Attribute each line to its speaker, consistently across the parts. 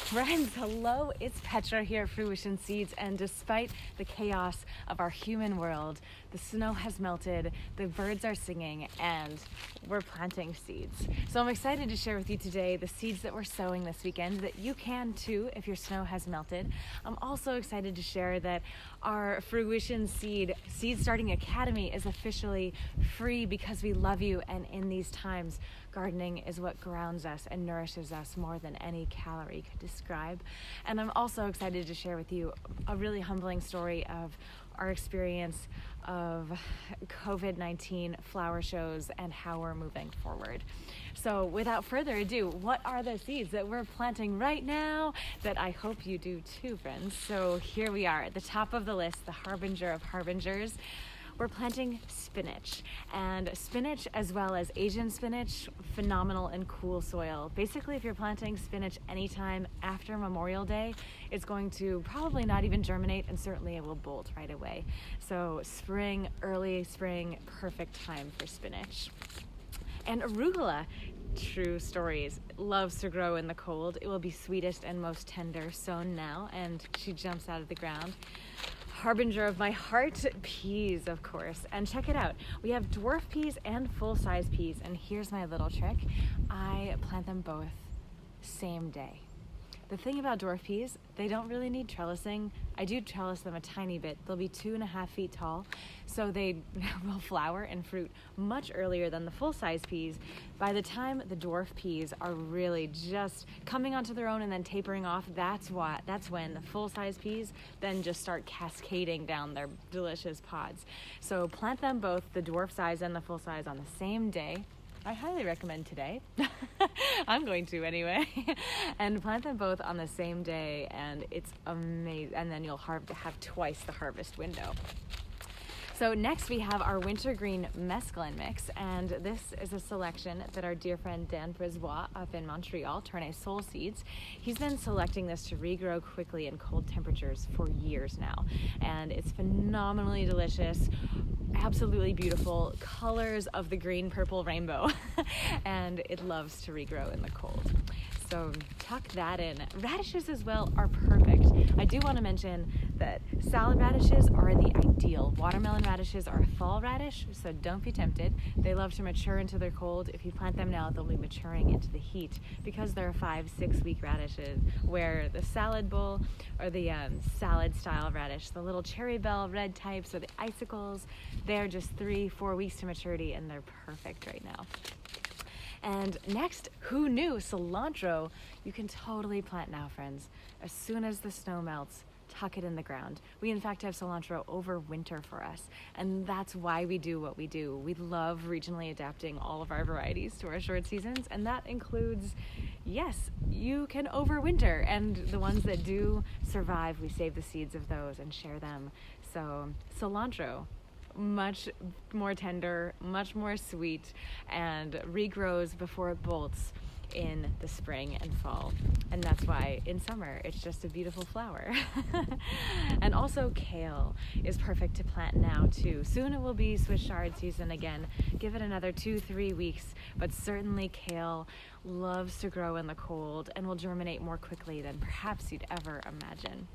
Speaker 1: Friends, hello, it's Petra here at Fruition Seeds, and despite the chaos of our human world, the snow has melted, the birds are singing, and we're planting seeds. So I'm excited to share with you today the seeds that we're sowing this weekend that you can too if your snow has melted. I'm also excited to share that our Fruition Seed Starting Academy is officially free because we love you, and in these times, gardening is what grounds us and nourishes us more than any calorie could describe. And I'm also excited to share with you a really humbling story of our experience of COVID-19 flower shows and how we're moving forward. So without further ado, what are the seeds that we're planting right now that I hope you do too, friends? So here we are at the top of the list, the harbinger of harbingers. We're planting spinach, and spinach as well as Asian spinach, phenomenal in cool soil. Basically, if you're planting spinach anytime after Memorial Day, it's going to probably not even germinate, and certainly it will bolt right away. So spring, early spring, perfect time for spinach. And arugula, true stories, loves to grow in the cold. It will be sweetest and most tender sown now, and she jumps out of the ground. Harbinger of my heart, peas, of course. And check it out. We have dwarf peas and full-size peas. And here's my little trick. I plant them both same day. The thing about dwarf peas, they don't really need trellising. I do trellis them a tiny bit. They'll be 2.5 feet tall, so they will flower and fruit much earlier than the full-size peas. By the time the dwarf peas are really just coming onto their own and then tapering off, that's when the full-size peas then just start cascading down their delicious pods. So plant them both, the dwarf size and the full size, on the same day. I highly recommend today. I'm going to anyway. And plant them both on the same day, and it's amazing. And then you'll have twice the harvest window. So next we have our wintergreen mesclun mix, and this is a selection that our dear friend Dan Brisbois up in Montreal, Tournai Soul Seeds, he's been selecting this to regrow quickly in cold temperatures for years now. And it's phenomenally delicious, absolutely beautiful, colors of the green-purple rainbow, and it loves to regrow in the cold. So tuck that in. Radishes as well are perfect. I do want to mention that salad radishes are the ideal. Watermelon radishes are a fall radish, so don't be tempted. They love to mature into their cold. If you plant them now, they'll be maturing into the heat because they're 5-6 week radishes, where the salad bowl or the salad style radish, the little cherry bell red types or the icicles, they're just 3-4 weeks to maturity, and they're perfect right now. And next, who knew? Cilantro. You can totally plant now, friends. As soon as the snow melts, tuck it in the ground. We in fact have cilantro over winter for us, and that's why we do what we do. We love regionally adapting all of our varieties to our short seasons, and that includes, yes, you can overwinter, and the ones that do survive, we save the seeds of those and share them. So cilantro, much more tender, much more sweet, and regrows before it bolts in the spring and fall. And that's why in summer it's just a beautiful flower. And also kale is perfect to plant now too. Soon it will be Swiss chard season again. Give it another 2-3 weeks, but certainly kale loves to grow in the cold and will germinate more quickly than perhaps you'd ever imagine.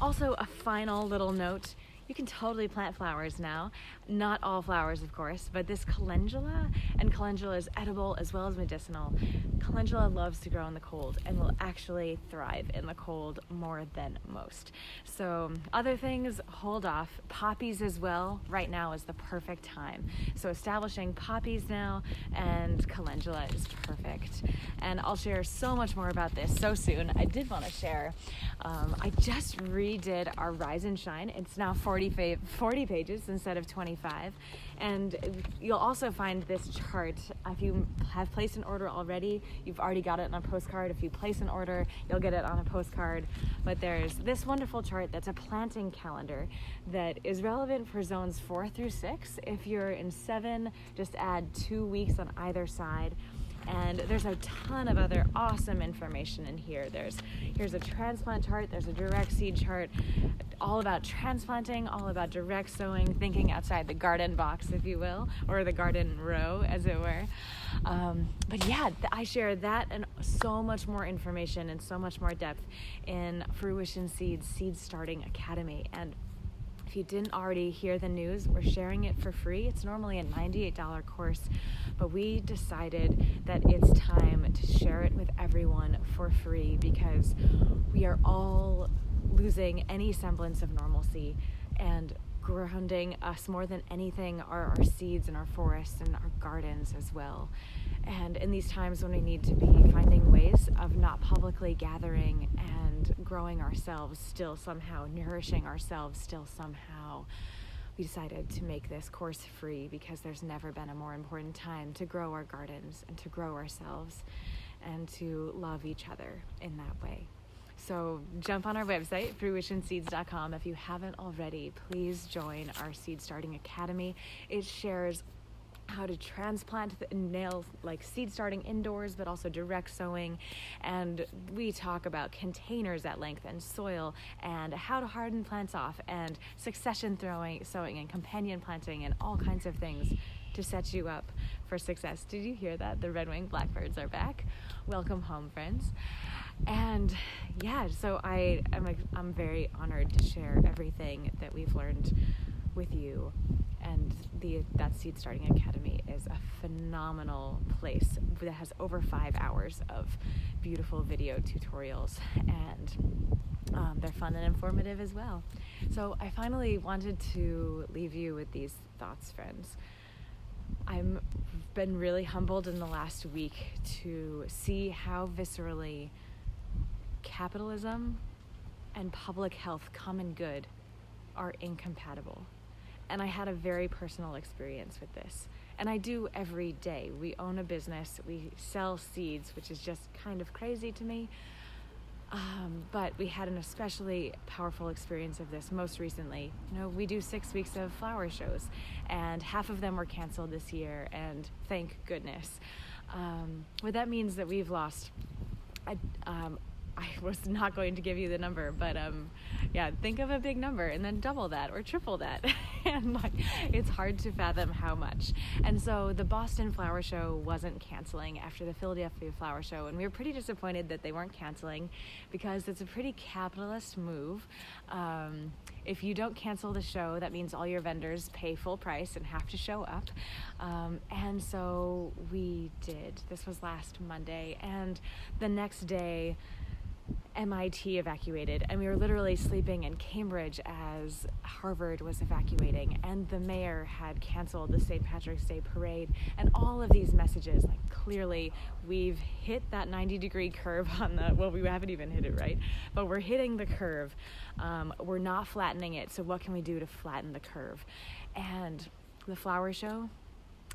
Speaker 1: Also, a final little note. You can totally plant flowers now. Not all flowers, of course, but this calendula, and calendula is edible as well as medicinal. Calendula loves to grow in the cold and will actually thrive in the cold more than most. So other things, hold off. Poppies as well, right now is the perfect time. So establishing poppies now, and calendula is perfect. And I'll share so much more about this so soon. I did want to share, I just redid our Rise and Shine. It's now 40 pages instead of 25. And you'll also find this chart. If you have placed an order already, you've already got it on a postcard. If you place an order, you'll get it on a postcard. But there's this wonderful chart that's a planting calendar that is relevant for zones 4 through 6. If you're in 7, just add 2 weeks on either side. And there's a ton of other awesome information in here. Here's a transplant chart, there's a direct seed chart, all about transplanting, all about direct sowing, thinking outside the garden box, if you will, or the garden row, as it were. But yeah, I share that and so much more information and so much more depth in Fruition Seeds Seed Starting Academy. And if you didn't already hear the news, we're sharing it for free. It's normally a $98 course, but we decided that it's time to share it with everyone for free because we are all losing any semblance of normalcy, and grounding us more than anything are our seeds and our forests and our gardens as well. And in these times when we need to be finding ways of not publicly gathering and growing ourselves still somehow, nourishing ourselves still somehow, we decided to make this course free because there's never been a more important time to grow our gardens and to grow ourselves and to love each other in that way. So jump on our website, fruitionseeds.com. If you haven't already, please join our Seed Starting Academy. It shares how to transplant nail like seed starting indoors, but also direct sowing. And we talk about containers at length and soil and how to harden plants off and succession sowing and companion planting and all kinds of things to set you up for success. Did you hear that? The red-winged blackbirds are back. Welcome home, friends. And yeah, so I'm very honored to share everything that we've learned with you. And that Seed Starting Academy is a phenomenal place that has over 5 hours of beautiful video tutorials, and they're fun and informative as well. So I finally wanted to leave you with these thoughts, friends. I've been really humbled in the last week to see how viscerally capitalism and public health, common good, are incompatible. And I had a very personal experience with this. And I do every day. We own a business, we sell seeds, which is just kind of crazy to me. But we had an especially powerful experience of this most recently. We do 6 weeks of flower shows, and half of them were canceled this year, and thank goodness. What that means that we've lost, I was not going to give you the number, but think of a big number and then double that or triple that. And it's hard to fathom how much. And so the Boston Flower Show wasn't canceling after the Philadelphia Flower Show, and we were pretty disappointed that they weren't canceling because it's a pretty capitalist move. If you don't cancel the show, that means all your vendors pay full price and have to show up. And so we did. This was last Monday, and the next day MIT evacuated, and we were literally sleeping in Cambridge as Harvard was evacuating, and the mayor had canceled the St. Patrick's Day parade, and all of these messages, clearly we've hit that 90-degree curve we haven't even hit it, right? But we're hitting the curve. We're not flattening it, so what can we do to flatten the curve? And the flower show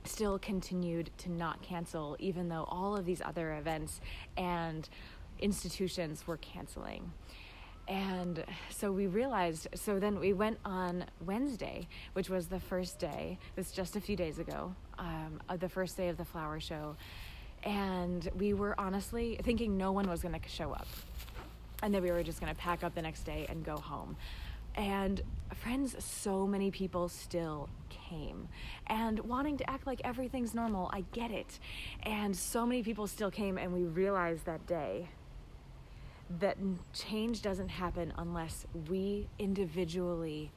Speaker 1: still continued to not cancel, even though all of these other events and institutions were canceling. And so we realized, so then we went on Wednesday, which was the first day, this just a few days ago, the first day of the flower show, and we were honestly thinking no one was going to show up, and that we were just going to pack up the next day and go home. And friends, so many people still came, and wanting to act like everything's normal, I get it, and so many people still came, and we realized that day that change doesn't happen unless we individually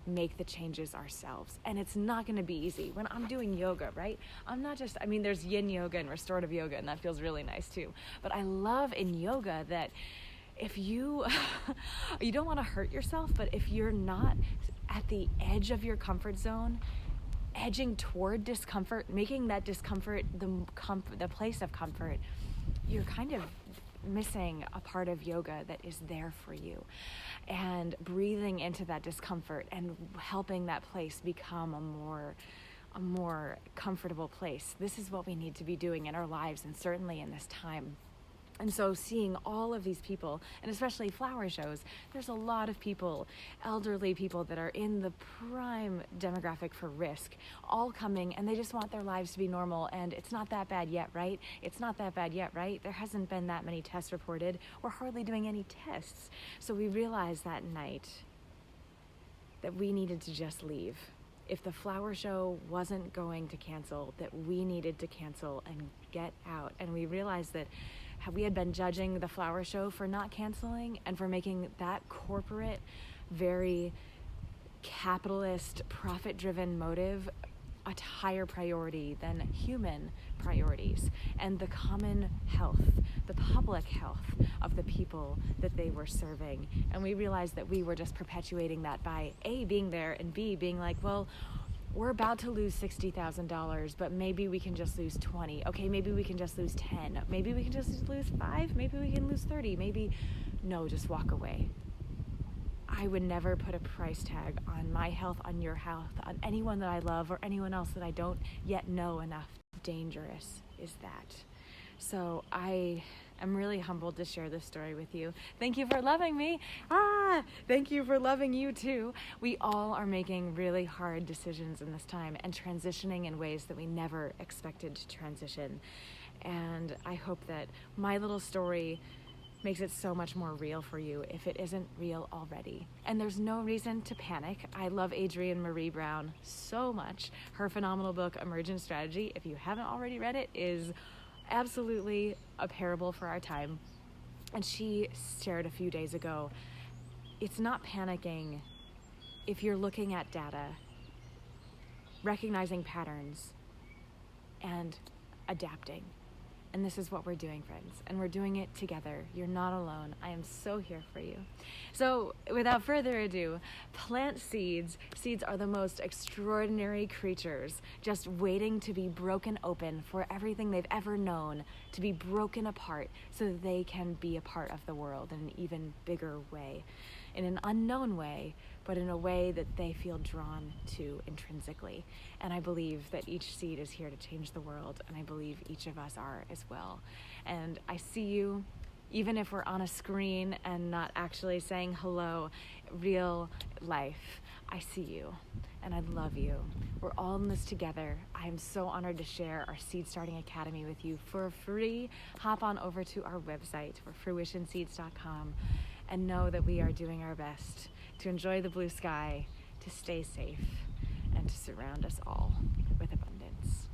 Speaker 1: make the changes ourselves. And it's not going to be easy. When I'm doing yoga, right? There's yin yoga and restorative yoga, and that feels really nice too. But I love in yoga that if you don't want to hurt yourself, but if you're not at the edge of your comfort zone, edging toward discomfort, making that discomfort the place of comfort, you're kind of missing a part of yoga that is there for you. And breathing into that discomfort and helping that place become a more comfortable place. This is what we need to be doing in our lives, and certainly in this time. And so seeing all of these people, and especially flower shows, there's a lot of people, elderly people that are in the prime demographic for risk, all coming, and they just want their lives to be normal, and it's not that bad yet, right? It's not that bad yet, right? There hasn't been that many tests reported. We're hardly doing any tests. So we realized that night that we needed to just leave. If the flower show wasn't going to cancel, that we needed to cancel and get out. And we realized that we had been judging the flower show for not canceling and for making that corporate, very capitalist, profit-driven motive a higher priority than human priorities and the common health, the public health of the people that they were serving. And we realized that we were just perpetuating that by A, being there, and B, being like, well, we're about to lose $60,000, but maybe we can just lose 20. Okay, maybe we can just lose 10. Maybe we can just lose 5. Maybe we can lose 30. Maybe, no, just walk away. I would never put a price tag on my health, on your health, on anyone that I love or anyone else that I don't yet know enough. Dangerous is that. So I am really humbled to share this story with you. Thank you for loving me. Thank you for loving you too. We all are making really hard decisions in this time and transitioning in ways that we never expected to transition. And I hope that my little story makes it so much more real for you if it isn't real already. And there's no reason to panic. I love Adrienne Marie Brown so much. Her phenomenal book, Emergent Strategy, if you haven't already read it, is absolutely a parable for our time. And she shared a few days ago, it's not panicking if you're looking at data, recognizing patterns, and adapting. And this is what we're doing, friends. And we're doing it together. You're not alone. I am so here for you. So without further ado, plant seeds. Seeds are the most extraordinary creatures, just waiting to be broken open for everything they've ever known, to be broken apart so that they can be a part of the world in an even bigger way, in an unknown way, but in a way that they feel drawn to intrinsically. And I believe that each seed is here to change the world, and I believe each of us are as well. And I see you, even if we're on a screen and not actually saying hello, real life, I see you, and I love you. We're all in this together. I am so honored to share our Seed Starting Academy with you for free. Hop on over to our website, fruitionseeds.com, and know that we are doing our best to enjoy the blue sky, to stay safe, and to surround us all with abundance.